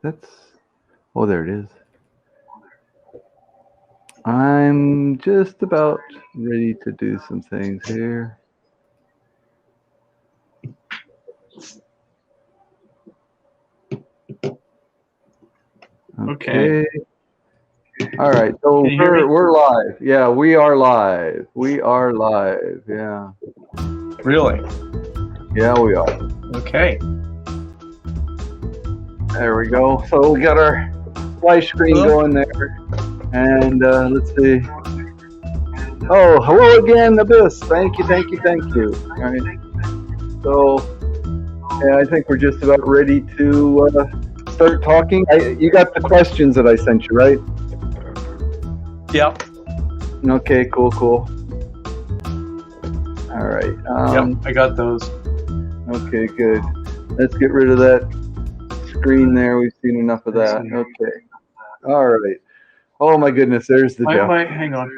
That's. Oh, there it is. I'm just about ready to do some things here. Okay. Okay. All right. So Can you hear me? we're live. Yeah, we are live. We are live. Yeah. Really? Yeah, we are. Okay. There we go. So we got our splash screen Hello? going there. And let's see. Oh, hello again, Abyss. Thank you, thank you, thank you. All right. So, yeah, I think we're just about ready to start talking. You got the questions that I sent you, right? Yep. Okay, cool, cool. All right. Yep. I got those. Okay, good. Let's get rid of that screen there. We've seen enough of that. Okay. All right. Oh my goodness, there's the Jeff. Hang on.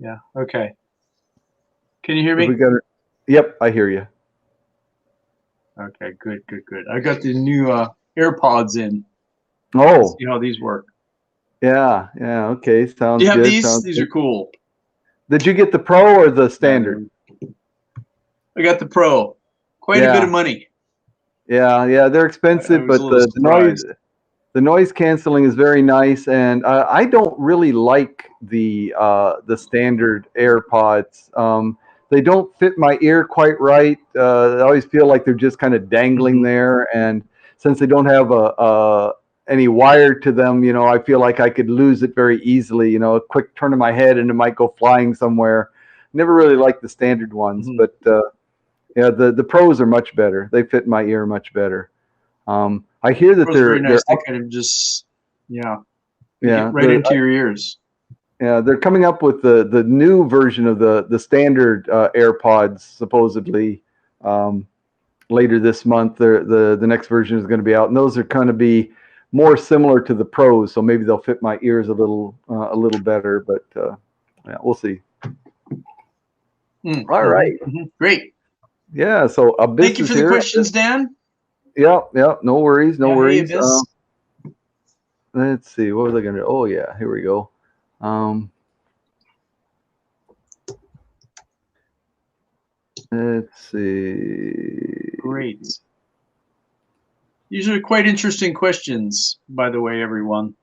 Yeah. Okay. Can you hear We me? got it. Yep, I hear you. Okay. Good. Good. Good. I got the new AirPods in. Oh, See how these work. yeah, yeah. Okay, Do sounds you have good. these? Sounds These good. are cool. Did you get the Pro or the Yeah, standard? I got the Pro. Quite a bit of Yeah, money. yeah. They're I expensive, was a but little surprised. the noise canceling is very nice, and I don't really like the standard AirPods. They don't fit my ear quite right. I always feel like they're just kind of dangling Hmm. there, and since they don't have any wire to them, I feel like I could lose it very easily. A quick turn of my head and it might go flying somewhere. Never really liked the standard ones, Hmm. but yeah, the pros are much better. They fit my ear much better. I hear It that was very they're nice. They up. kind of just, yeah, they get Yeah, right into your ears. yeah, they're coming up with the new version of the standard AirPods supposedly um, later this month. The next version is going to be out, and those are going to be more similar to the pros. So maybe they'll fit my ears a little better. But yeah, we'll see. All right. Great. Yeah. So Thank Abyss you is for the here. questions, Dan. Yeah. Yeah. No worries. No Yeah. Hey, worries. Abyss. Let's see. What was I going to do? Oh yeah. Here we go. Um, let's see. Great. These are quite interesting questions, by the way, everyone.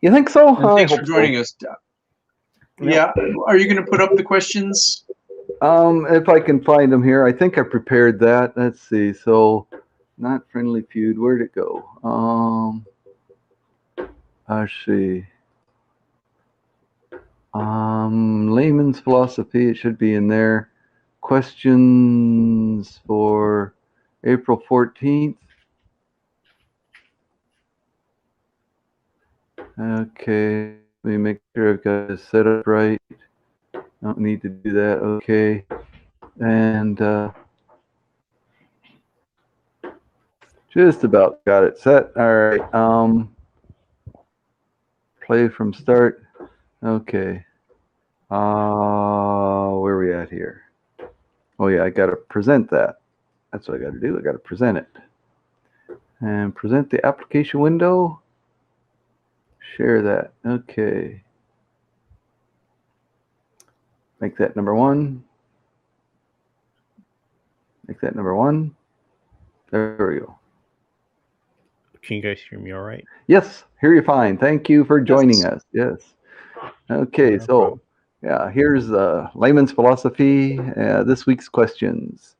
You think so? And I thanks for hope so. joining us. Yep. Yeah. Are you going to put up the questions? If I can find them here, I think I prepared that. Let's see. So, not friendly feud. Where'd it go? Let's see. Layman's philosophy. It should be in there. Questions for April 14th. Okay. Let me make sure I've got this set up right. Don't need to do that. Okay. And just about got it set. All right. Play from start. Okay. Where are we at here? Oh yeah, I got to present that. That's what I got to do. I got to present it. And present the application window. Share that. Okay. Make that number one. Make that number one. There we go. Can you guys hear me all right? Yes, hear you fine. Thank you for joining us. Yes. Okay, No so problem. yeah, here's Layman's philosophy. This week's questions.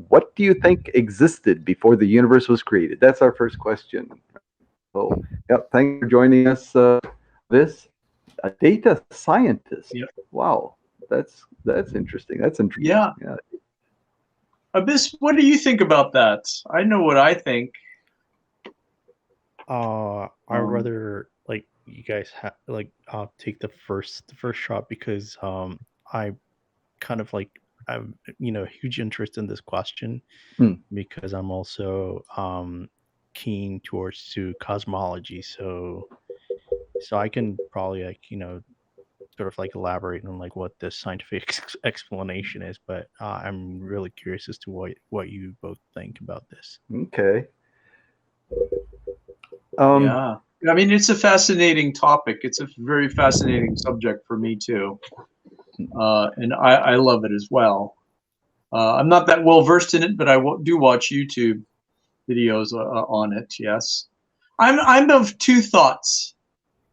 What do you think existed before the universe was created? That's our first question. So, yep, thanks for joining us, Abyss. A data scientist. Yep. Wow, that's interesting. That's intriguing. Yeah. Yeah. Abyss, what do you think about that? I know what I think. I'd rather like you guys take the first shot because I kind of like I'm huge interest in this question Hmm. because I'm also keen towards to cosmology, so I can probably sort of like elaborate on like what the scientific explanation is, but I'm really curious as to what you both think about this. Okay. Yeah. I mean, it's a fascinating topic. It's a very fascinating subject for me too. And I love it as well. I'm not that well versed in it, but do watch YouTube videos on it. Yes. I'm of two thoughts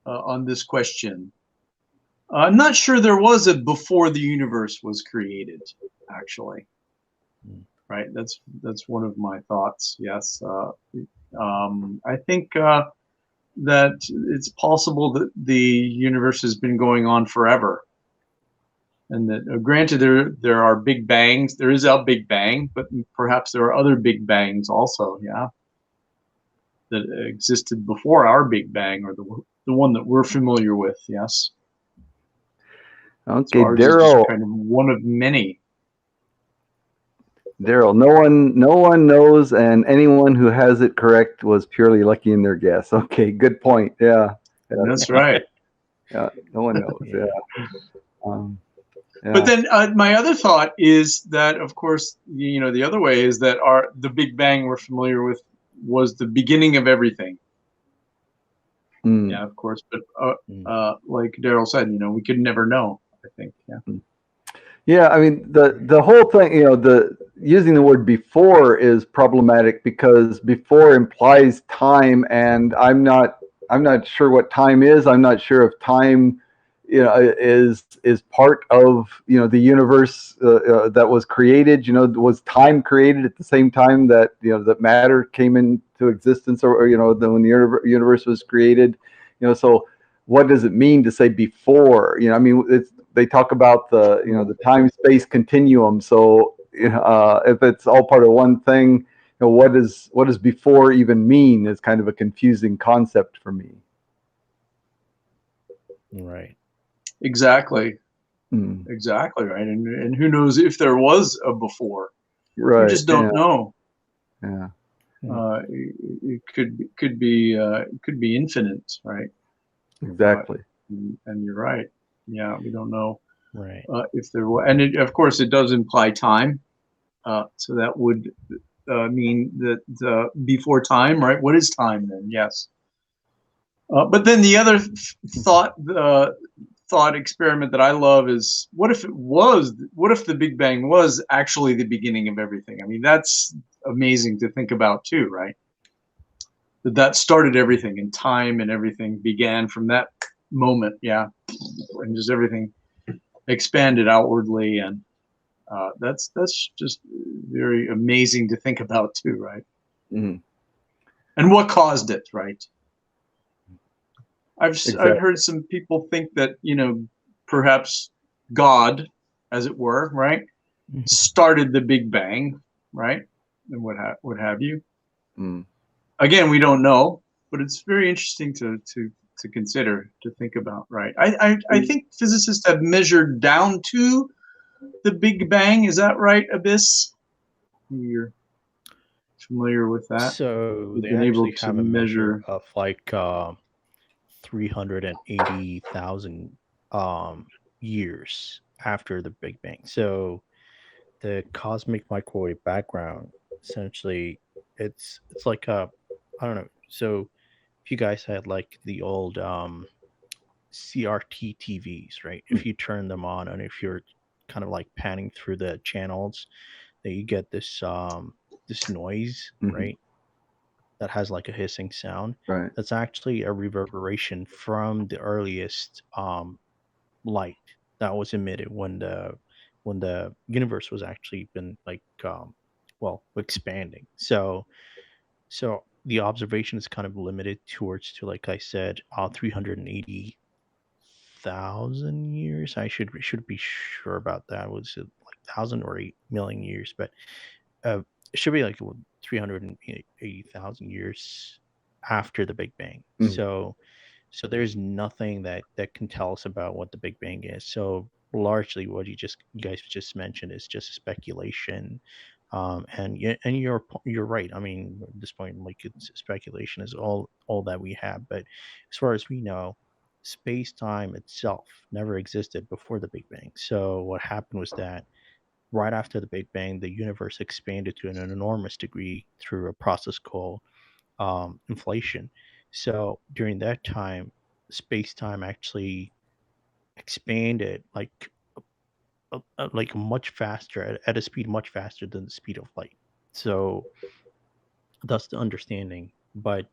on this question. I'm not sure there was a before the universe was created, actually. Right. That's one of my thoughts. Yes. I think that it's possible that the universe has been going on forever, and that granted there are big bangs. There is a big bang, but perhaps there are other big bangs also. Yeah, that existed before our big bang, or the one that we're familiar with. Yes. So Okay, ours is just Daryl. kind of one of many. Daryl, no one knows, and anyone who has it correct was purely lucky in their guess. Okay, good point. Yeah, That's right. yeah, no one knows. Yeah. Um, But yeah. then my other thought is that, of course, the other way is that the Big Bang we're familiar with was the beginning of everything. Mm. Yeah, of course. But like Daryl said, we could never know, I think. Yeah. Yeah, I mean the whole thing, the using the word before is problematic because before implies time, and I'm not sure what time is. I'm not sure if time, is part of the universe that was created. Was time created at the same time that that matter came into existence, or when the universe was created? So what does it mean to say before? I mean, they talk about the time space continuum. So if it's all part of one thing, what does before even mean? Is kind of a confusing concept for me. Right. Exactly. Mm. Exactly right. And who knows if there was a before? We Right. just don't know. Yeah. It could be infinite, right? Exactly. And you're right. Yeah, we don't know Right. if there were, and of course it does imply time. So that would mean that before time, right? What is time then? Yes. But then the other thought experiment that I love is what if the Big Bang was actually the beginning of everything? I mean, that's amazing to think about too, right? That started everything, and time and everything began from that moment. Yeah, and just everything expanded outwardly, and that's just very amazing to think about too, right? Mm. And what caused it, right? I've Exactly. heard some people think that perhaps God, as it were, right, started the Big Bang, right, and what have you. Mm. Again, we don't know, but it's very interesting to consider, to think about, right? I think physicists have measured down to the Big Bang. Is that right, Abyss? You're familiar with that? So We've they been able actually to have a measure measure. of like 380,000 years after the Big Bang. So the cosmic microwave background, essentially, it's like I don't know. So if you guys had like the old CRT TVs, right? If you turn them on and if you're kind of like panning through the channels, then you get this noise, Mhm. right? That has like a hissing sound. Right. That's actually a reverberation from the earliest light that was emitted when the universe was actually been like expanding. So the observation is kind of limited towards to like I said 380,000 years. I should be sure about that. Was it like 1,000 or 8 million years? But uh, it should be like 380,000 years after the Big Bang. Mm. So there's nothing that can tell us about what the Big Bang is. So largely, what you guys just mentioned is just speculation. And you're right. I mean, at this point, like it's speculation is all that we have. But as far as we know, space time itself never existed before the Big Bang. So what happened was that right after the Big Bang, the universe expanded to an enormous degree through a process called inflation. So during that time, space time actually expanded like much faster at a speed much faster than the speed of light. So that's the understanding. But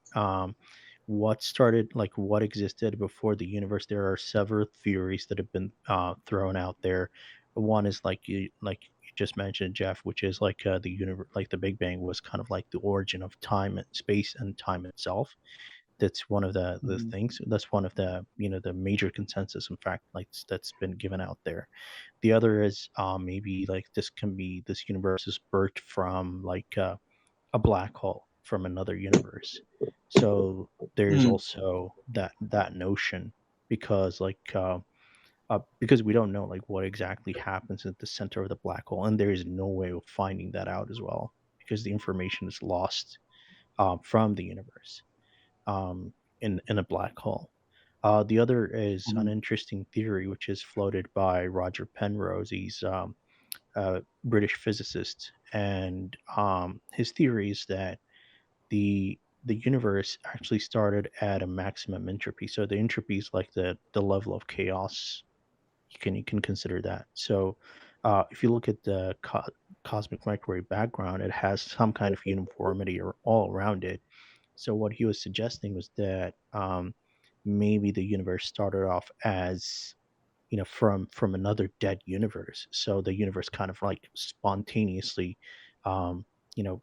what started like what existed before the universe? There are several theories that have been thrown out there. One is like you just mentioned, Jeff, which is like the universe, like the Big Bang was kind of like the origin of time and space and time itself. That's one of the Mhm. things. That's one of the the major consensus. In fact, like that's been given out there. The other is maybe like this universe is birthed from like a black hole from another universe. So there's Mm. also that notion because because we don't know like what exactly happens at the center of the black hole, and there is no way of finding that out as well because the information is lost from the universe in a black hole. The other is an Mhm. interesting theory which is floated by Roger Penrose. He's a British physicist, and his theory is that the universe actually started at a maximum entropy. So the entropy is like the level of chaos. You can consider that. So if you look at the cosmic microwave background, it has some kind of uniformity all around it. So what he was suggesting was that maybe the universe started off as from another dead universe. So the universe kind of like spontaneously um, you know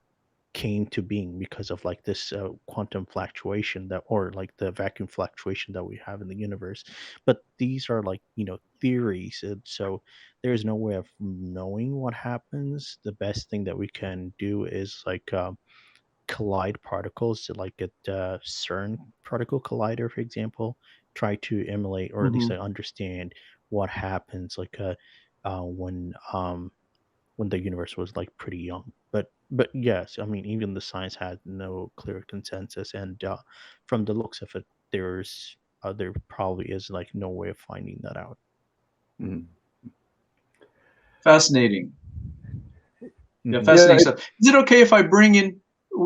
came to being because of like this quantum fluctuation that or like the vacuum fluctuation that we have in the universe. But these are like theories, and so there's no way of knowing what happens. The best thing that we can do is like collide particles, so like at CERN particle collider, for example, try to emulate or at least Mhm. like understand what happens like when the universe was like pretty young. But yes, I mean even the science had no clear consensus, and from the looks of it, there probably is like no way of finding that out. Mhm. Fascinating. Yeah, Hmm. Yeah, fascinating stuff. Is it okay if I bring in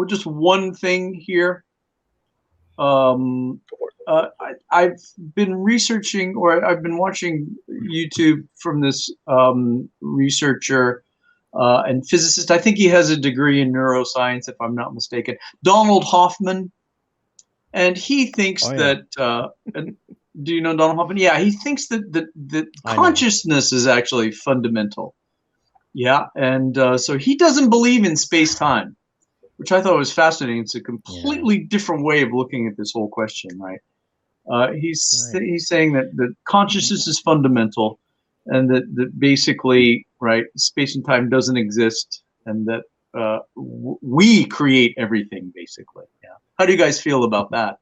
just one thing here? Um, I've been researching, or I've been watching YouTube from this researcher and physicist. I think he has a degree in neuroscience, if I'm not mistaken. Donald Hoffman, and he thinks Oh yeah, that. And do you know Donald Hoffman? Yeah, he thinks that I know. consciousness is actually fundamental. Yeah, and so he doesn't believe in space time, which I thought was fascinating. It's a Yeah, completely different way of looking at this whole question, right? right. He's saying that consciousness is fundamental, and that basically, right, space and time doesn't exist, and that we create everything, basically. Yeah. How do you guys feel about that?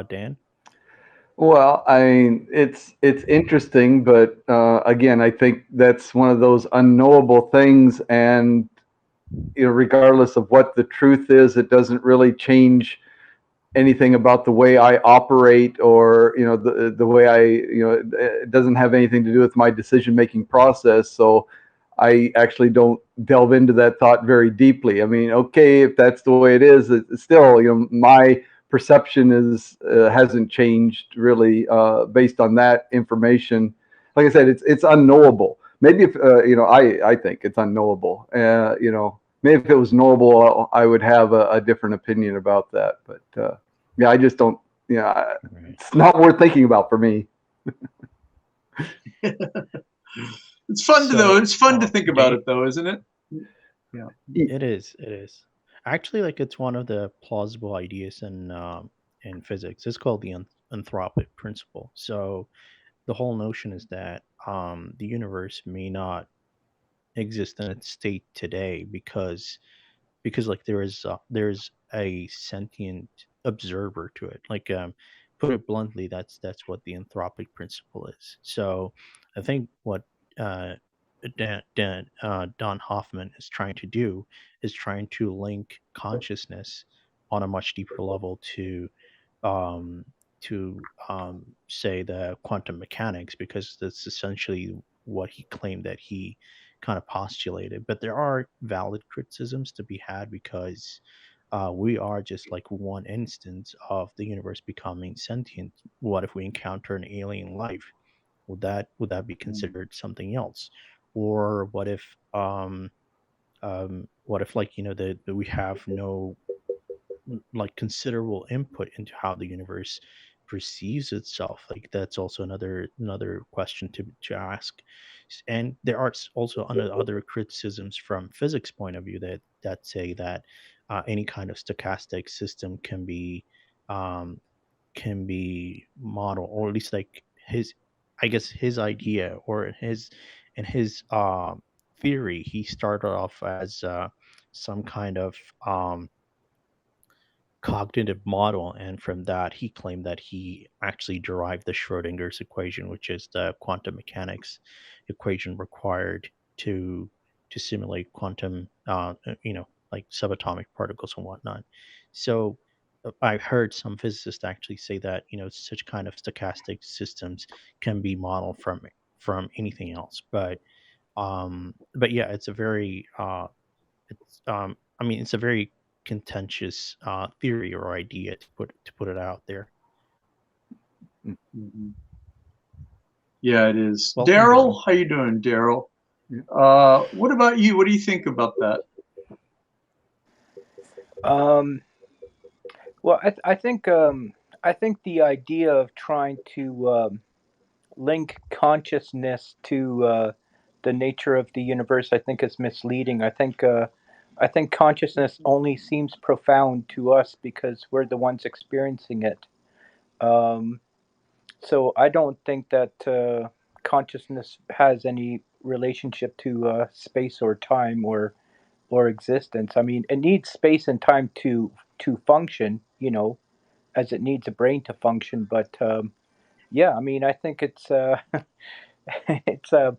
Dan. well, I mean, it's interesting, but again, I think that's one of those unknowable things, and regardless of what the truth is, it doesn't really change anything about the way I operate, or the way I it doesn't have anything to do with my decision making process. So I actually don't delve into that thought very deeply. I mean, okay, if that's the way it is, it's still my perception is hasn't changed really based on that information. Like I said, it's unknowable. Maybe if I think it's unknowable. Maybe if it was knowable, I would have a different opinion about that. But yeah, I just don't. Right. It's not worth thinking about for me. It's fun to though. So It's fun to think about Dan, it, though, isn't it? Yeah. it is. It is. Actually, like it's one of the plausible ideas in physics. It's called the anthropic principle. So the whole notion is that the universe may not exist in its state today because like there's a sentient observer to it. Like put it bluntly, that's what the anthropic principle is. So I think what uh Don Hoffman is trying to do is trying to link consciousness on a much deeper level um say the quantum mechanics, because that's essentially what he claimed that he kind of postulated. But there are valid criticisms to be had because we are just like one instance of the universe becoming sentient. What if we encounter an alien life? Would that be considered something else? Or what if like that we have no like considerable input into how the universe perceives itself? Like that's also another question to ask. And there are also other criticisms from physics point of view that say that any kind of stochastic system um, can be modeled, or at least like his, I guess his idea, or in his theory, he started off as some kind of um, cognitive model, and from that he claimed that he actually derived the Schrodinger's equation, which is the quantum mechanics equation required to simulate quantum like subatomic particles and whatnot. So I've heard some physicists actually say that such kind of stochastic systems can be modeled from anything else. But yeah, it's a very it's I mean, it's a very contentious theory or idea to put it out there. Mhm. Yeah, it is. Welcome, Daryl, Daryl. how you doing, Daryl? Yeah. What about you? What do you think about that? Um, well, I think the idea of trying to link consciousness to the nature of the universe, I think, is misleading. I think consciousness only seems profound to us because we're the ones experiencing it. Um, so I don't think that consciousness has any relationship to space or time or existence. I mean, it needs space and time to function, as it needs a brain to function. But yeah, I mean, I think it's it's I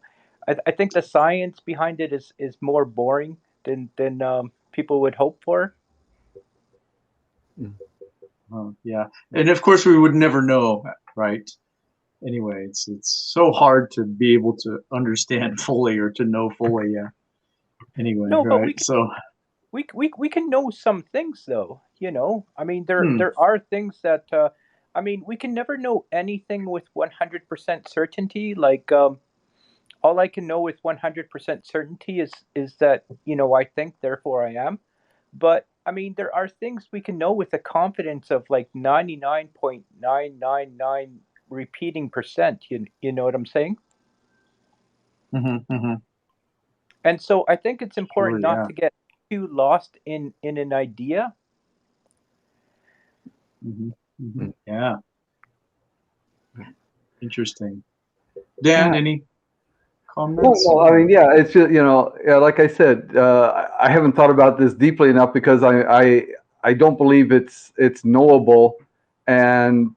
think the science behind it is more boring than people would hope for. Yeah, and of course we would never know, right? Anyway, it's so hard to be able to understand fully or to know fully. Yeah. Anyway, No, but right? So, we can know some things though. I mean, hmm, there are things that I mean, we can never know anything with 100% certainty. Like all I can know with 100% certainty is that I think, therefore I am. But I mean, there are things we can know with a confidence of like 99.999 repeating percent. You know what I'm saying? hmm. And so I think it's Sure, important not yeah. to get too lost in an idea. Mm. Yeah, interesting. Dan, Yeah. any Well, comments? well, I mean, yeah, it's just, yeah, like I said, I haven't thought about this deeply enough because I don't believe it's knowable, and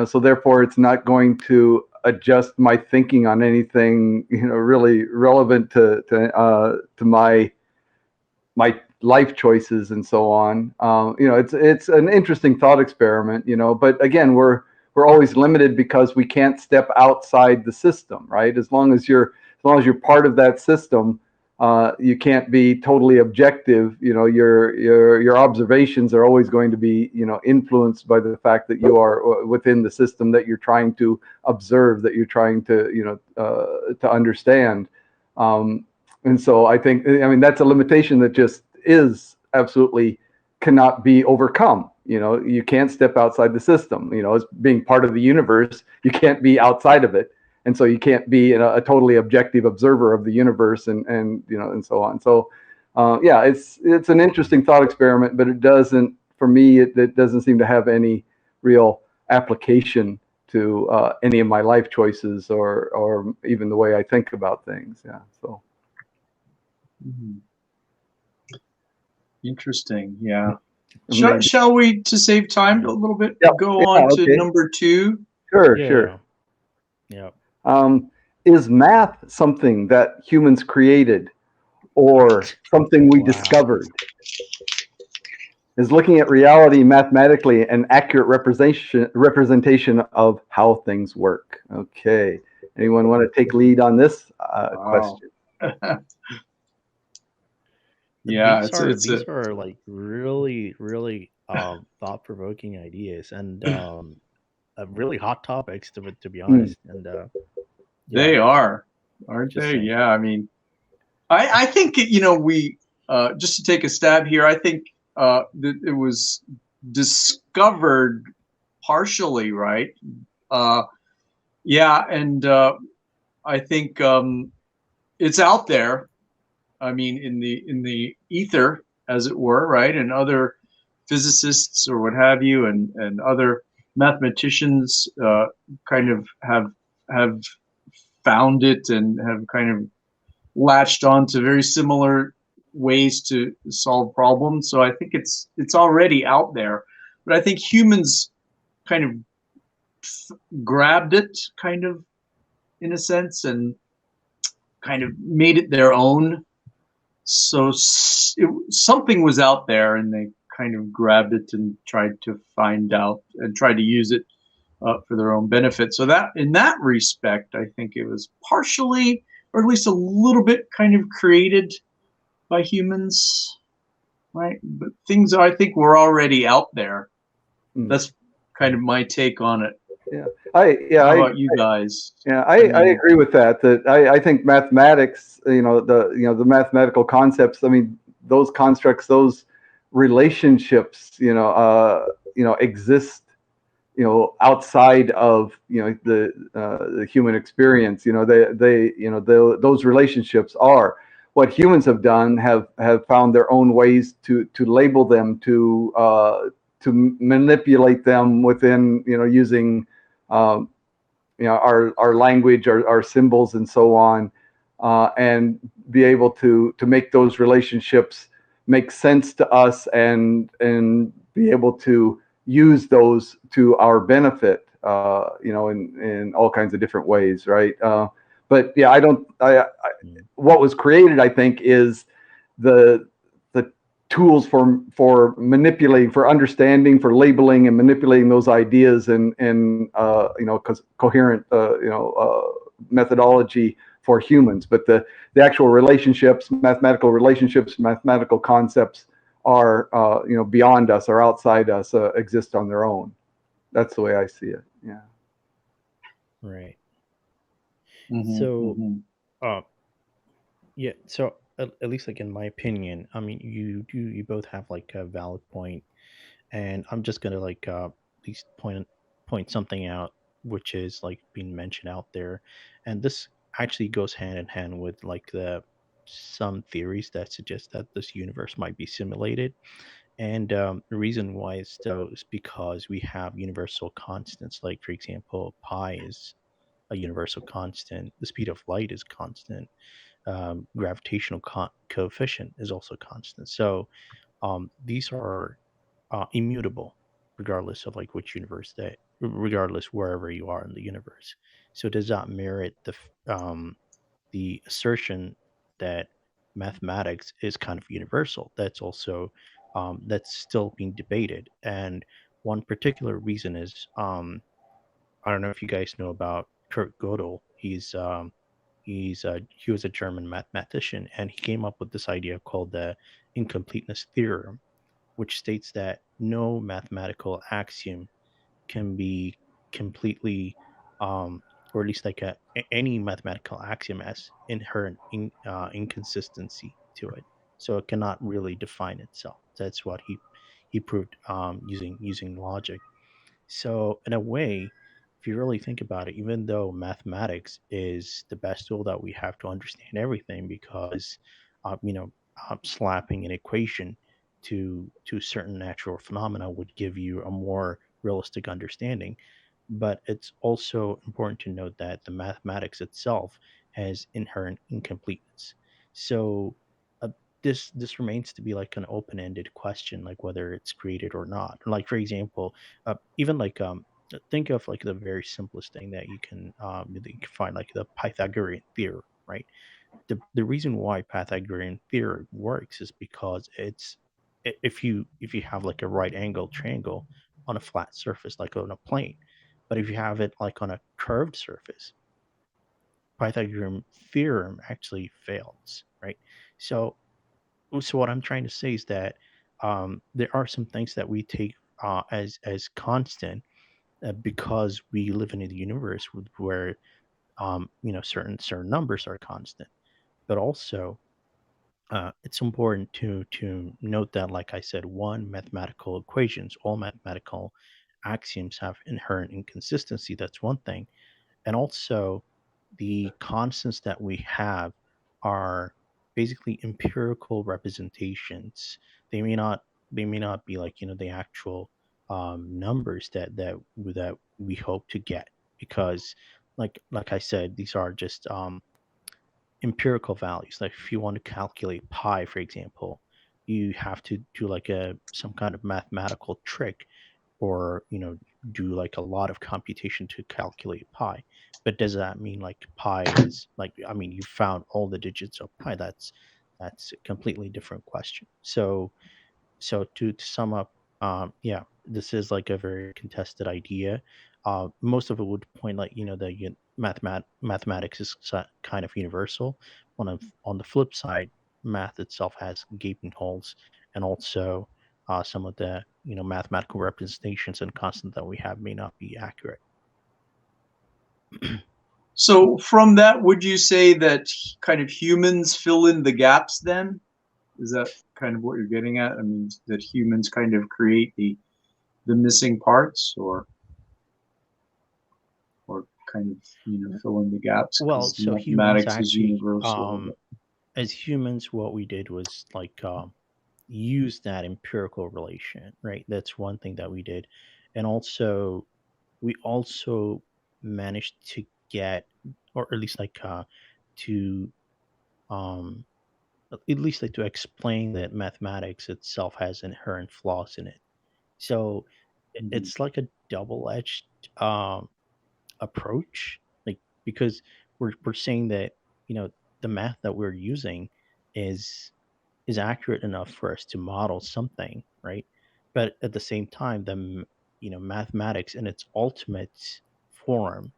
so therefore it's not going to adjust my thinking on anything really relevant to my life choices and so on. It's an interesting thought experiment, but again, we're always limited because we can't step outside the system, right? As long as you're part of that system, you can't be totally objective. Your observations are always going to be influenced by the fact that you are within the system that you're trying to observe, that you're trying to understand. And so I think, I mean, that's a limitation that just is absolutely cannot be overcome. You can't step outside the system. As being part of the universe, you can't be outside of it, and so you can't be a totally objective observer of the universe, and so on. So, yeah, it's an interesting thought experiment, but it doesn't, for me, it doesn't seem to have any real application to any of my life choices or even the way I think about things. Yeah. So. Mhm. Interesting. Yeah. Maybe. Shall we, to save time a little bit, Yeah. go Yeah. on to Okay. number 2? Sure. Yeah. Yeah. Is math something that humans created or something we Wow. discovered? Is looking at reality mathematically an accurate representation of how things work? Okay. Anyone want to take lead on this Wow. question? Yeah, these are like really thought-provoking ideas, and really hot topics to be honest. And they yeah, are, aren't just they? saying. Yeah, I mean, I think we just to take a stab here. I think that it was discovered partially, right? Yeah, and I think it's out there. I mean, in the ether, as it were, right? And other physicists or what have you, and other mathematicians kind of have found it and have kind of latched on to very similar ways to solve problems. So I think it's already out there, but I think humans kind of grabbed it, kind of in a sense, and kind of made it their own. So something was out there, and they kind of grabbed it and tried to find out and tried to use it for their own benefit. So that, in that respect, I think it was partially, or at least a little bit, kind of created by humans, right? But things I think were already out there. That's kind of my take on it. Yeah, How about you guys? I agree with that. That I think mathematics, the mathematical concepts. I mean, those constructs, those relationships, exist, outside of the human experience. Those relationships are what humans have done. Have found their own ways to label them, to manipulate them within, using um, our language, our symbols, and so on, and be able to make those relationships make sense to us, and be able to use those to our benefit, in all kinds of different ways, right? But yeah, what was created, I think, is the tools for manipulating, for understanding, for labeling and manipulating those ideas, and coherent methodology for humans. But the actual relationships, mathematical concepts are beyond us, or outside us, exist on their own. That's the way I see it. Yeah. Right. Mm-hmm, So, mm-hmm. yeah. So at least like in my opinion, I mean, you both have like a valid point, and I'm just gonna like at least point something out, which is like being mentioned out there, and this actually goes hand in hand with like the some theories that suggest that this universe might be simulated. And the reason why it's so is because we have universal constants. Like, for example, pi is a universal constant. The speed of light is constant. Gravitational coefficient is also constant. So these are immutable, regardless of like which universe that, regardless wherever you are in the universe. So does that merit the assertion that mathematics is kind of universal? That's also that's still being debated. And one particular reason is I don't know if you guys know about Kurt Gödel. He was a German mathematician, and he came up with this idea called the incompleteness theorem, which states that no mathematical axiom can be completely, um, or at least like any mathematical axiom has inherent inconsistency to it, so it cannot really define itself. That's what he proved using logic. So in a way, if you really think about it, even though mathematics is the best tool that we have to understand everything, because you know, slapping an equation to certain natural phenomena would give you a more realistic understanding. But it's also important to note that the mathematics itself has inherent incompleteness. So uh, this remains to be like an open-ended question, like whether it's created or not. Like, for example, even like think of like the very simplest thing that you can find, like the Pythagorean theorem, right? The reason why Pythagorean theorem works is because if you have like a right angle triangle on a flat surface, like on a plane, but if you have it like on a curved surface, Pythagorean theorem actually fails, right? So so what I'm trying to say is that there are some things that we take as constant because we live in a universe where certain numbers are constant. But also, it's important to note that, like I said, one, mathematical equations, all mathematical axioms have inherent inconsistency. That's one thing. And also, the constants that we have are basically empirical representations. They may not be like the actual numbers that we hope to get, because like I said, these are just empirical values. Like if you want to calculate pi, for example, you have to do like a some kind of mathematical trick, or do like a lot of computation to calculate pi. But does that mean like pi is like, I mean, you found all the digits of pi? That's a completely different question. So to sum up, yeah, this is like a very contested idea. Most of it would point like the mathematics is kind of universal. On the flip side, math itself has gaping holes, and also some of the mathematical representations and constant that we have may not be accurate. So from that, would you say that kind of humans fill in the gaps then? Is that kind of what you're getting at? I mean, that humans kind of create the missing parts, or kind of fill in the gaps Well, because so humans mathematics is actually, universal. as humans, what we did was like use that empirical relation, right? That's one thing that we did. And also, we also managed to get, or at least like to um at least like to explain that mathematics itself has inherent flaws in it. So Mhm. it's like a double-edged um approach, like, because we're saying that the math that we're using is accurate enough for us to model something, right? But at the same time, mathematics in its ultimate form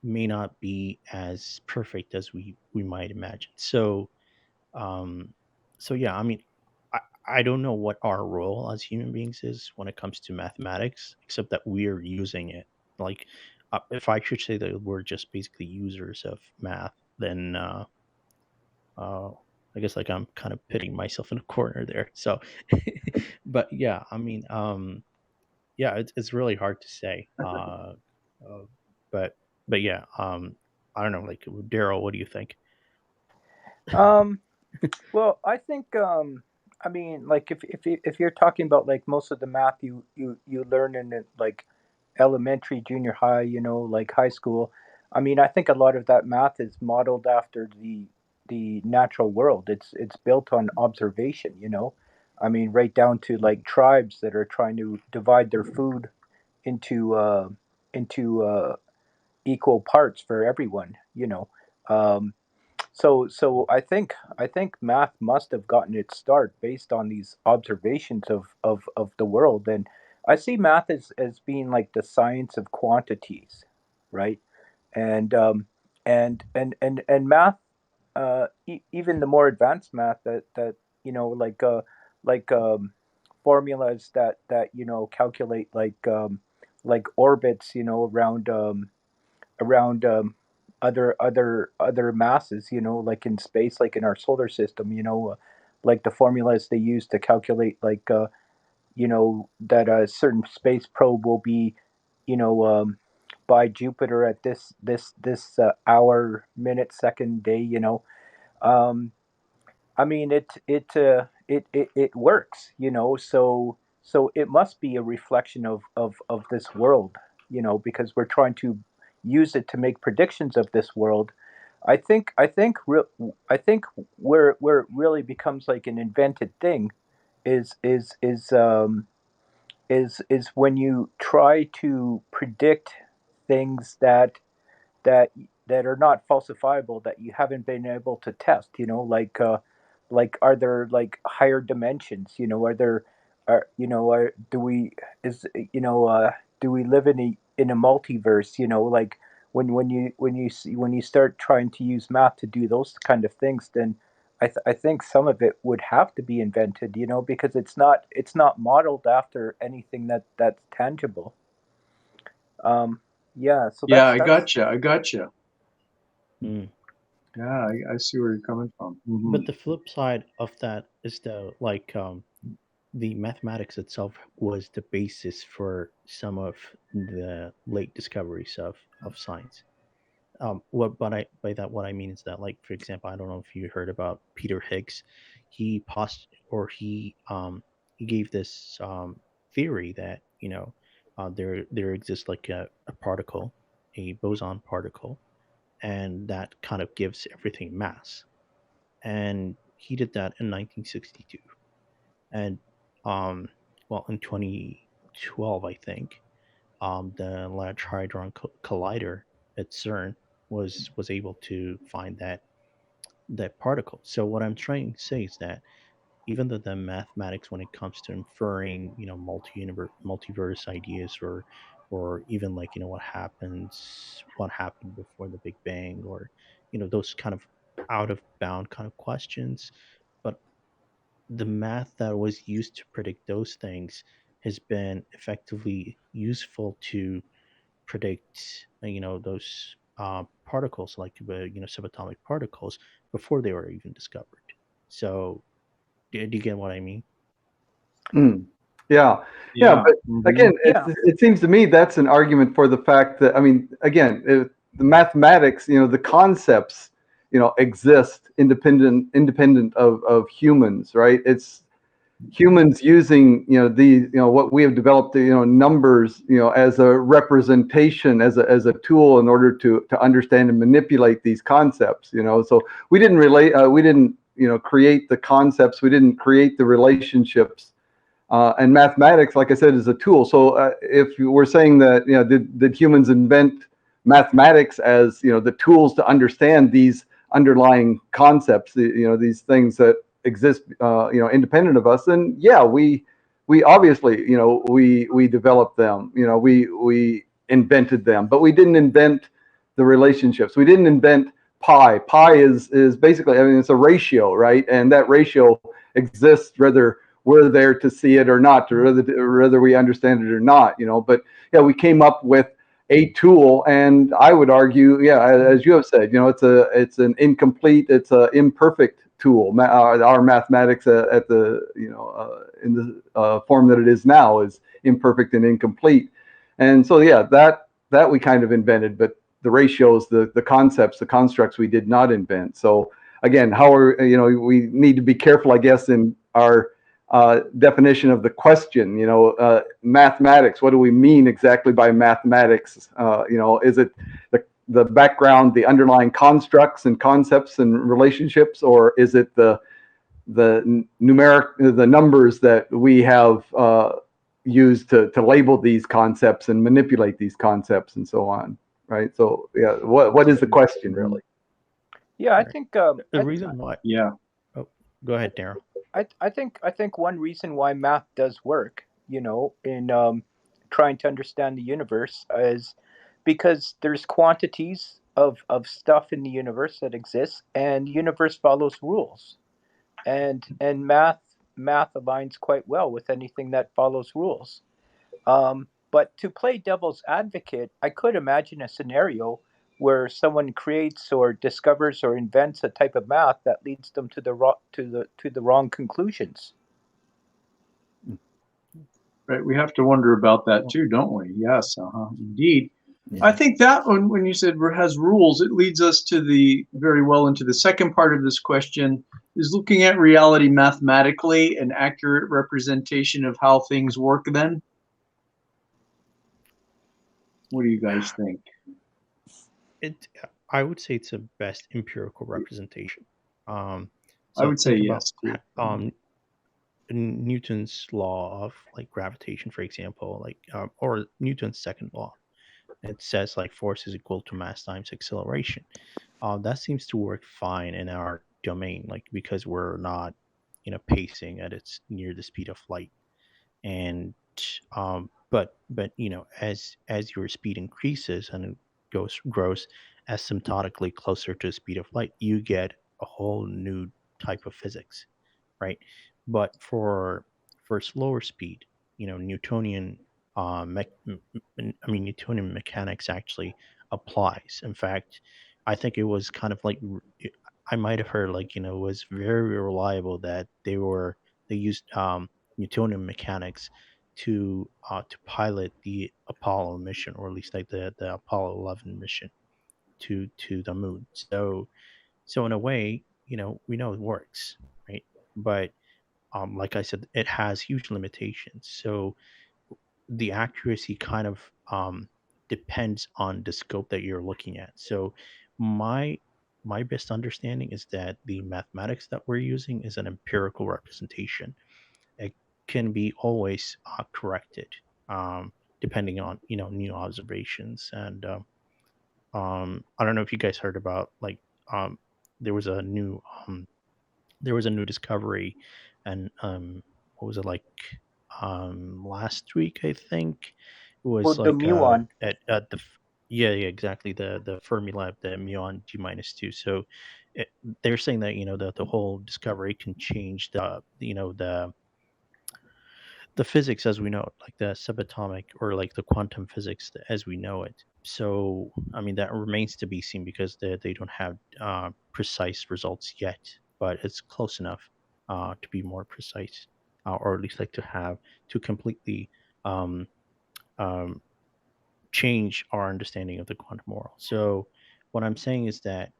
may not be as perfect as we might imagine. Um, so yeah, I mean, I don't know what our role as human beings is when it comes to mathematics, except that we're using it. Like, if I should say that we're just basically users of math, then uh, I guess like I'm kind of pitting myself in a corner there. So, but yeah, I mean, yeah, it's really hard to say. Uh, but yeah, I don't know. Like Daryl, what do you think? Um, well, I think I mean, like if you're talking about like most of the math you learn in it, like elementary, junior high, like high school. I mean, I think a lot of that math is modeled after the natural world. It's built on observation. I mean, right down to like tribes that are trying to divide their food into equal parts for everyone. Um, so I think math must have gotten its start based on these observations of the world, and I see math as being like the science of quantities, right? And and math, even the more advanced math that like formulas that calculate like orbits, around other masses, like in space, like in our solar system, like the formulas they use to calculate like that a certain space probe will be, by Jupiter at this hour, minute, second, day. Um, I mean, it works, so it must be a reflection of this world, because we're trying to use it to make predictions of this world. I think where it really becomes like an invented thing is is is um is when you try to predict things that that are not falsifiable, that you haven't been able to test, like are there like higher dimensions, are there are you know are do we is do we live in a multiverse, like when you start trying to use math to do those kind of things, then I think some of it would have to be invented, because it's not modeled after anything that's tangible. Yeah, so Yeah, that's I gotcha. Mm. Yeah, I see where you're coming from. Mhm. But the flip side of that is the mathematics itself was the basis for some of the late discoveries of science. What I mean is that, like, for example, I don't know if you heard about Peter Higgs. He gave this theory that there exists like a particle, a boson particle, and that kind of gives everything mass. And he did that in 1962. And in 2012, I think, the Large Hadron Collider at CERN was able to find that particle. So what I'm trying to say is that even though the mathematics, when it comes to inferring, multiverse ideas, or even like what happened before the Big Bang, or those kind of out of bound kind of questions, but the math that was used to predict those things has been effectively useful to predict those particles, like subatomic particles, before they were even discovered. So do you get what I mean? Mm. Yeah, yeah, Yeah. but Mhm. again, Yeah. it seems to me that's an argument for the fact that, I mean, again, the mathematics, the concepts, exist independent of humans, right? It's humans using, what we have developed, numbers, as a representation, as a tool in order to understand and manipulate these concepts, So we didn't, create the concepts, we didn't create the relationships. And mathematics, like I said, is a tool. So if we're saying that, did humans invent mathematics as, the tools to understand these underlying concepts, these things that exist, independent of us, then yeah, we obviously, we developed them, we invented them, but we didn't invent the relationships. We didn't invent pi. Pi is basically, I mean, it's a ratio, right? And that ratio exists whether we're there to see it or not, or whether we understand it or not, But yeah, we came up with a tool, and I would argue, yeah, as you have said, it's an incomplete, it's an imperfect tool. Our mathematics at the in the form that it is now is imperfect and incomplete, and so yeah, that we kind of invented, but the ratios, the concepts, the constructs, we did not invent. So again, we need to be careful, I guess, in our definition of the question, mathematics. What do we mean exactly by mathematics? Is it the background, the underlying constructs and concepts and relationships, or is it the numbers that we have used to label these concepts and manipulate these concepts and so on, right? So yeah, what is the question really? Yeah, I Right. think The reason why. Yeah. Oh, go ahead, Daryl. I think one reason why math does work, in trying to understand the universe, is because there's quantities of stuff in the universe that exists, and the universe follows rules, and math aligns quite well with anything that follows rules. But to play devil's advocate, I could imagine a scenario where someone creates or discovers or invents a type of math that leads them to the wrong conclusions. Right. We have to wonder about that too, don't we? Yes. Indeed. I think that when you said has rules, it leads us to very well into the second part of this question, is looking at reality mathematically, an accurate representation of how things work then. What do you guys think? I would say it's a best empirical representation. I So would say think about yes too. Newton's law of like gravitation, for example, or Newton's second law. It says like force is equal to mass times acceleration. That seems to work fine in our domain, like because we're not, pacing at its near the speed of light. And but as your speed increases and it grows asymptotically closer to the speed of light, you get a whole new type of physics, right? But for slower speed, Newtonian Newtonian mechanics actually applies. In fact, I think it was kind of like I might have heard like it was very reliable that they used Newtonian mechanics to pilot the Apollo mission, or at least like the Apollo 11 mission to the moon. So in a way, we know it works, right? But like I said, it has huge limitations. So the accuracy kind of depends on the scope that you're looking at. So my my best understanding is that the mathematics that we're using is an empirical representation. It can be always corrected depending on new observations. And I don't know if you guys heard about like um, there was a new discovery, and what was it like last week, I think it Well, was the like muon. at yeah, exactly, the Fermi Lab, the muon G-2. So it, they're saying that the whole discovery can change the physics as we know it, like the subatomic or like the quantum physics as we know it. So, I mean, that remains to be seen because they don't have precise results yet, but it's close enough to be more precise, or at least like to completely um, um, change our understanding of the quantum world. So what I'm saying is that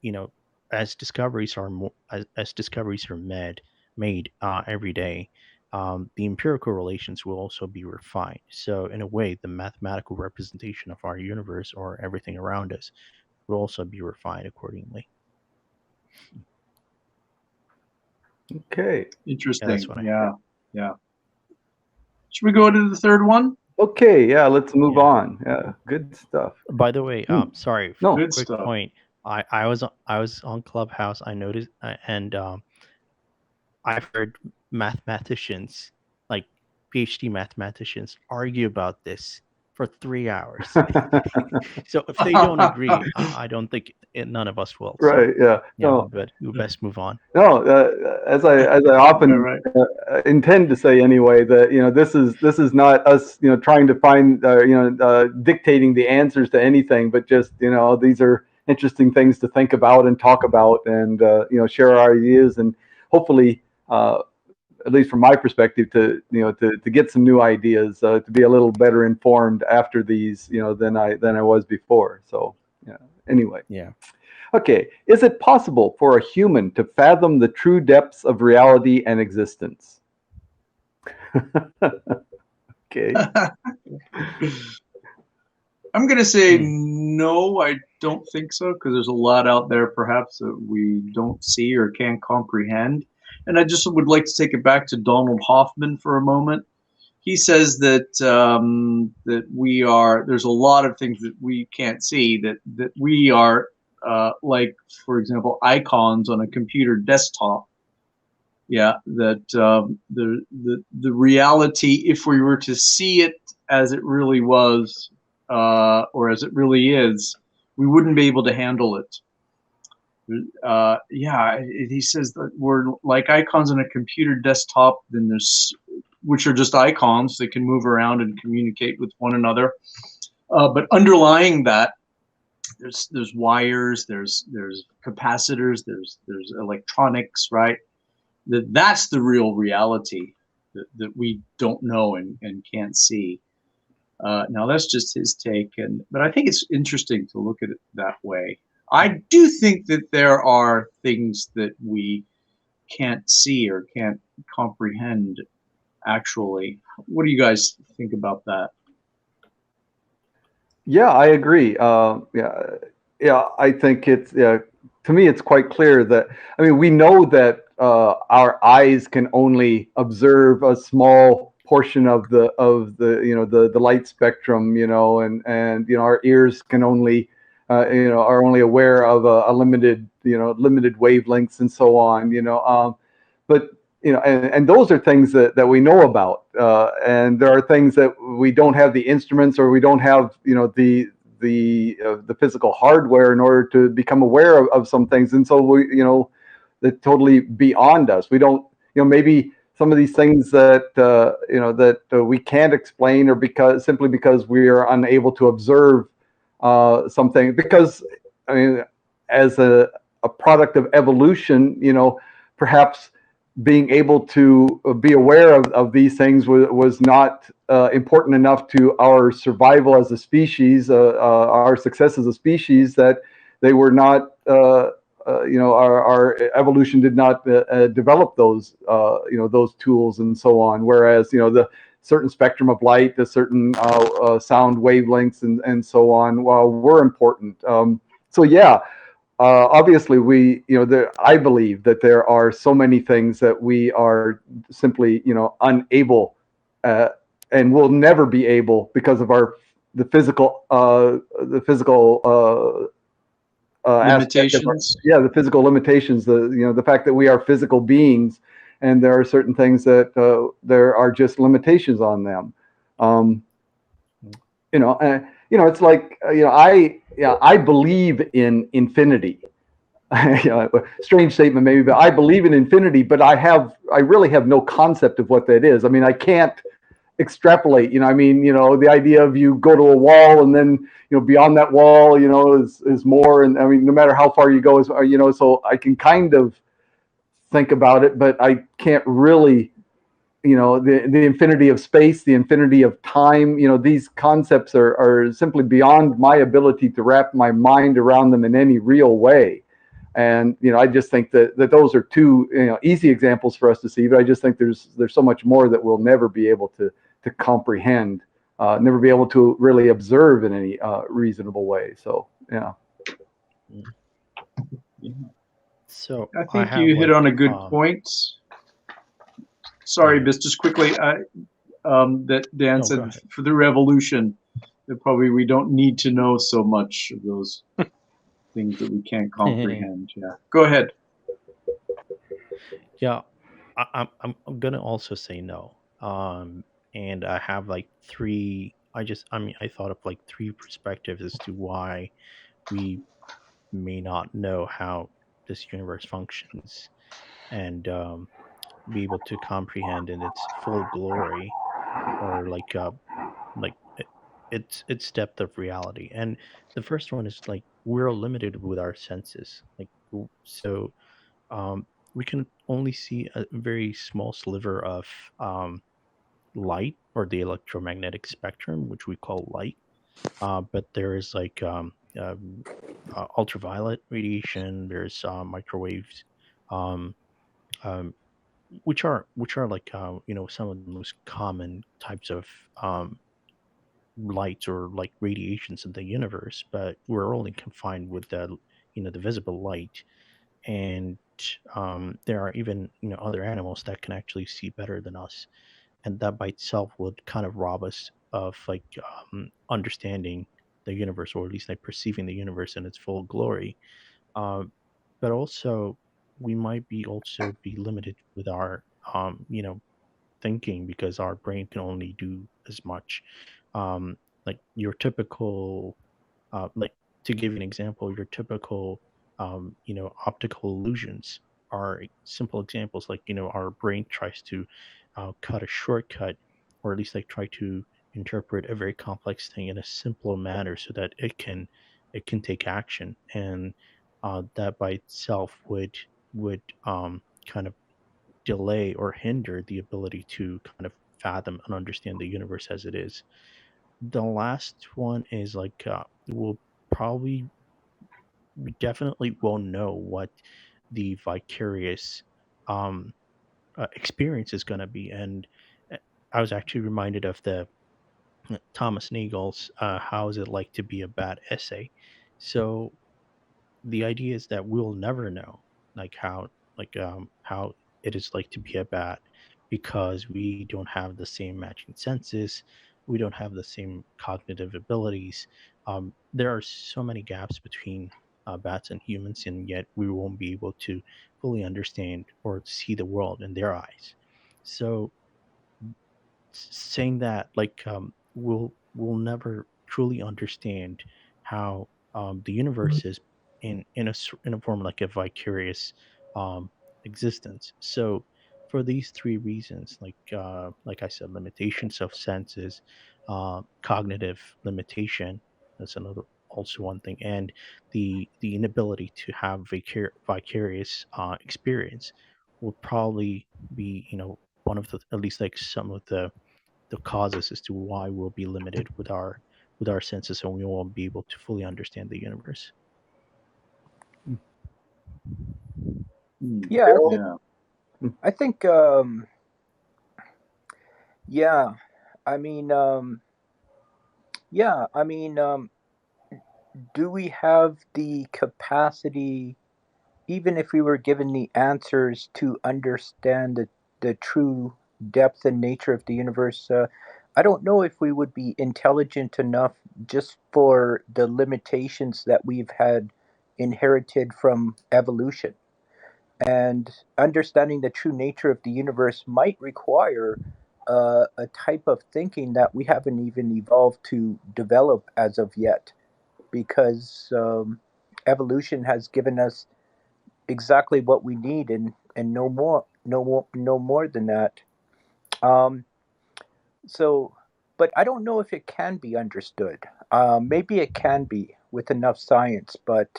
as discoveries are made every day, the empirical relations will also be refined. So in a way, the mathematical representation of our universe or everything around us will also be refined accordingly. Okay. Yeah, Interesting. that's what I Yeah. Should we go to the third one? Okay. Yeah. Let's move Yeah. on. Yeah. Good stuff. By the way, sorry, No. Good quick stuff. point. I was on Clubhouse. I noticed, and I've heard mathematicians, like PhD mathematicians, argue about this for 3 hours. So if they don't agree, I don't think none of us will. So Right. Yeah. yeah, No. we best move on. No. As I often Yeah, right. intend to say anyway, that this is not us trying to find dictating the answers to anything, but just these are interesting things to think about and talk about, and share our ideas, and hopefully at least from my perspective, to to get some new ideas, to be a little better informed after these than I was before. So yeah. Anyway. Yeah. Okay, is it possible for a human to fathom the true depths of reality and existence? Okay. I'm going to say no, I don't think so, because there's a lot out there perhaps that we don't see or can't comprehend. And I just would like to take it back to Donald Hoffman for a moment. He says that there's a lot of things that we can't see, that we are like, for example, icons on a computer desktop. Yeah, that the reality, if we were to see it as it really was, or as it really is, we wouldn't be able to handle it. He says that we're like icons on a computer desktop, which are just icons that can move around and communicate with one another. But underlying that, there's wires, there's capacitors, there's electronics, right? That's the real reality that we don't know and can't see. Now that's just his take, but I think it's interesting to look at it that way. I do think that there are things that we can't see or can't comprehend. Actually, what do you guys think about that? Yeah, I agree. Yeah. I think it's to me it's quite clear that we know that our eyes can only observe a small portion of the the light spectrum, and our ears can only are only aware of a limited limited wavelengths and so on, but and those are things that we know about, and there are things that we don't have the instruments, or we don't have the physical hardware in order to become aware of some things, and so we that totally beyond us. We don't, maybe some of these things that we can't explain, or simply because we are unable to observe something. Because I mean, as a product of evolution, perhaps being able to be aware of these things was not important enough to our survival as a species, our success as a species, that they were not, our evolution did not develop those, those tools and so on. Whereas, the certain spectrum of light, the certain sound wavelengths and so on, were important. So yeah, obviously I believe that there are so many things that we are simply, unable, and will never be able, because of the physical aspect of Limitations. the physical limitations, the fact that we are physical beings, and there are certain things that there are just limitations on them. It's like, I believe in infinity. Strange statement maybe, but I believe in infinity, but I really have no concept of what that is. I mean, I can't extrapolate, the idea of you go to a wall and then, beyond that wall, is more. And I mean, no matter how far you go, so I can kind of think about it, but I can't really, the infinity of space, the infinity of time, these concepts are simply beyond my ability to wrap my mind around them in any real way. And I just think that those are two easy examples for us to see, but I just think there's so much more that we'll never be able to comprehend, never be able to really observe in any reasonable way. So yeah. So I think have, you hit like, on a good point. Sorry, Yeah. but just quickly, that Dan No, go said ahead. for the revolution, that probably we don't need to know so much of those things that we can't comprehend. Yeah, go ahead. Yeah, I'm gonna also say no. And I have like three. I thought of like three perspectives as to why we may not know how this universe functions, and be able to comprehend in its full glory, or like its depth of reality. And the first one is, like, we're limited with our senses. So um, we can only see a very small sliver of um, light, or the electromagnetic spectrum, which we call light. But there is like ultraviolet radiation. There's microwaves, um, um, which are like some of the most common types of lights, or like radiations in the universe. But we're only confined with the visible light. And there are even other animals that can actually see better than us, and that by itself would kind of rob us of like understanding the universe, or at least like perceiving the universe in its full glory. um, but also, we might be also be limited with our thinking, because our brain can only do as much. Like your typical, like, to give you an example, your typical, optical illusions are simple examples. Like, our brain tries to cut a shortcut, or at least like try to interpret a very complex thing in a simpler manner, so that it can take action. And that by itself would kind of delay or hinder the ability to kind of fathom and understand the universe as it is. The last one is like, we'll probably we definitely won't know what the vicarious um, experience is going to be. And uh, I was actually reminded of the Thomas Nagel's "How is it like to be a bad essay?" So the idea is that we'll never know, like, how it is like to be a bat, because we don't have the same matching senses, we don't have the same cognitive abilities. There are so many gaps between bats and humans, and yet we won't be able to fully understand or see the world in their eyes. So, saying that, like, we'll never truly understand how the universe is in a form like a vicarious existence. So for these three reasons, like I said, limitations of senses, cognitive limitation, that's another also one thing, and the inability to have vicarious experience will probably be, one of the, at least like some of the causes as to why we'll be limited with our senses and we won't be able to fully understand the universe. Yeah, Yeah. I think yeah, I mean yeah, I mean do we have the capacity, even if we were given the answers, to understand the true depth and nature of the universe? I don't know if we would be intelligent enough just for the limitations that we've had inherited from evolution. And understanding the true nature of the universe might require a type of thinking that we haven't even evolved to develop as of yet, because evolution has given us exactly what we need, and no more, no more than that. Um, so, but I don't know if it can be understood. Maybe it can be with enough science, but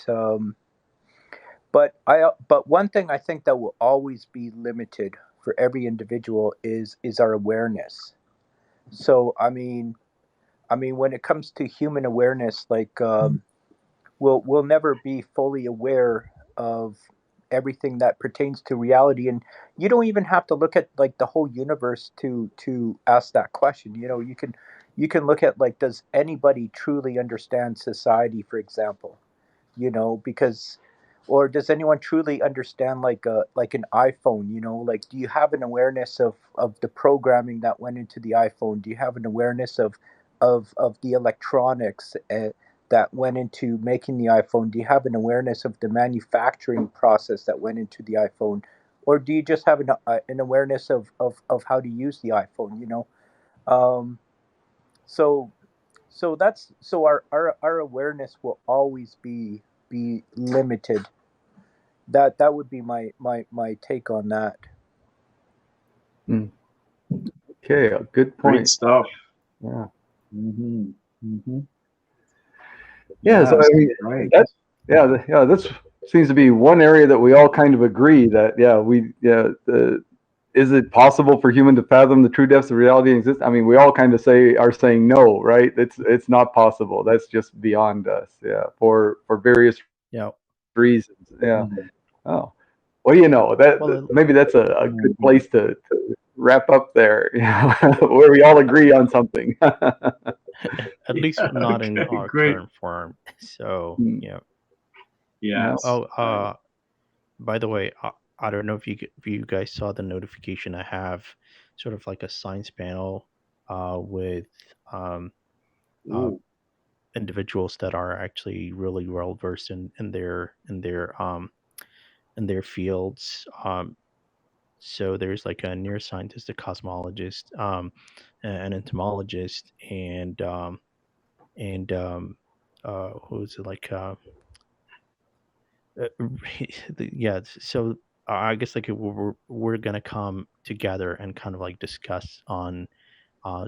one thing I think that will always be limited for every individual is our awareness. So I mean when it comes to human awareness, like we'll never be fully aware of everything that pertains to reality. And you don't even have to look at like the whole universe to ask that question. You can look at, like, does anybody truly understand society, for example? Because, or does anyone truly understand, like an iPhone? Like, do you have an awareness of the programming that went into the iPhone? Do you have an awareness of the electronics that went into making the iPhone? Do you have an awareness of the manufacturing process that went into the iPhone? Or do you just have an awareness of how to use the iPhone? Um, so our awareness will always be limited. That would be my take on that. Okay, a good Great point. stuff. Yeah. Mm-hmm. Mm-hmm. Yeah. So I mean, right. this seems to be one area that we all kind of agree that is it possible for human to fathom the true depths of reality exist? I mean, we all kind of are saying no, right? It's not possible. That's just beyond us. Yeah, for various Yeah. reasons. Yeah. Mhm. Oh, well, Well, maybe that's a good place to wrap up there. Where we all agree on something. at least not in Okay, our great. current form. So, Mm, yeah. Yes. by the way, I don't know if you guys saw the notification. I have sort of like a science panel with um, uh, Ooh. individuals that are actually really well versed in their fields. So there's like a neuroscientist, a cosmologist, an entomologist, and who's it like uh, yeah. So I guess like we're gonna come together and kind of like discuss on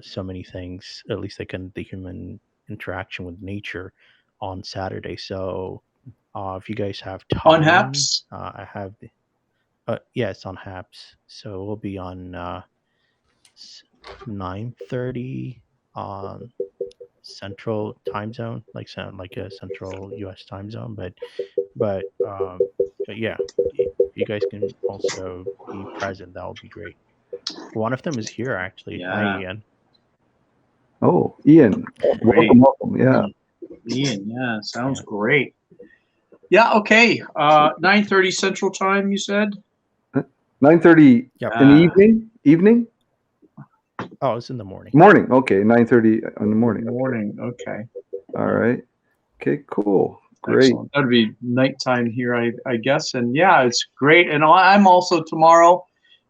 so many things, at least like in the human interaction with nature on Saturday. So if you guys have On time, Haps? I have the yeah, it's on Haps, so we'll be on 9:30 on Central Time Zone, like sound like a Central U.S. time zone. But yeah, if you guys can also be present, that would be great. One of them is here actually. Hi, Yeah. Ian. Oh, Ian, Great. welcome. Yeah. Ian, yeah, sounds Yeah. great. Yeah, okay. 9:30 Central Time, you said? 9:30 Yep. in the evening. Evening. Oh, it's in the morning. Morning. Okay, 9:30 in the morning. Morning. Okay. All right. Okay. Cool. Great. Excellent. That'd be nighttime here, I guess. And yeah, it's great. And I'm also tomorrow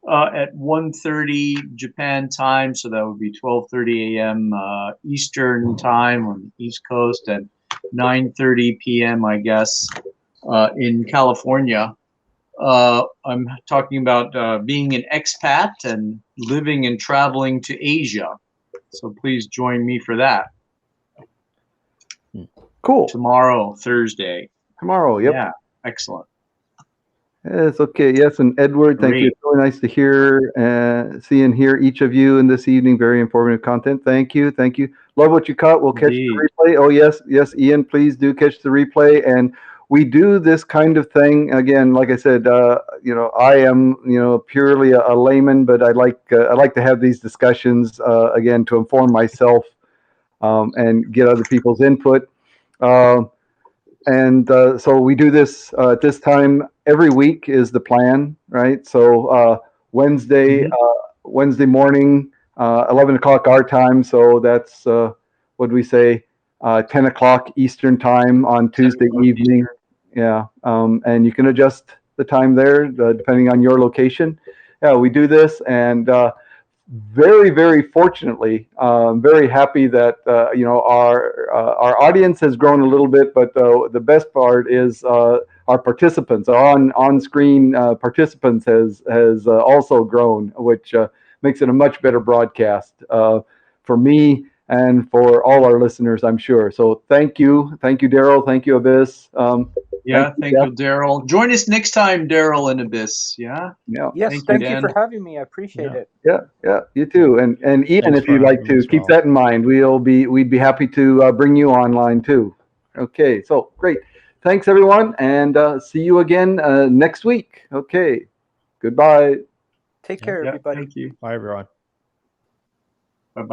at 1:30 Japan time, so that would be 12:30 a.m. Eastern time on the East Coast, and 9:30 p.m. I guess in California. I'm talking about being an expat and living and traveling to Asia. So please join me for that Cool. tomorrow, Thursday. Tomorrow. Yep. Yeah, excellent. Yes, okay. Yes, and Edward, thank you. Great. It's really nice to see and hear each of you in this evening. Very informative content. Thank you. Thank you. Love what you caught. We'll catch Indeed. the replay. Oh, yes. Yes, Ian, please do catch the replay. And we do this kind of thing. Again, like I said, I am, purely a layman, but I like to have these discussions, again, to inform myself and get other people's input. So we do this at this time every week is the plan, right? So Wednesday morning, 11 o'clock our time. So that's what do we say, 10 o'clock Eastern time on Tuesday evening. Yeah, and you can adjust the time there depending on your location. Yeah, we do this, and very, very fortunately, I'm very happy that our audience has grown a little bit, but the best part is our participants, our on-screen participants has also grown, which makes it a much better broadcast for me and for all our listeners, I'm sure. So thank you, Daryl, thank you, Abyss. Thank you, Daryl. Join us next time, Daryl and Abyss. Yeah. Yeah. Yes, Thank thank you, you Dan. for having me. I appreciate it. Yeah, you too. And Ian, Thanks if you'd for like having me to as keep well. that in mind, we'd be happy to bring you online too. Okay, so great. Thanks everyone, and see you again next week. Okay, goodbye. Take care, Yeah, everybody. thank you. Bye, everyone.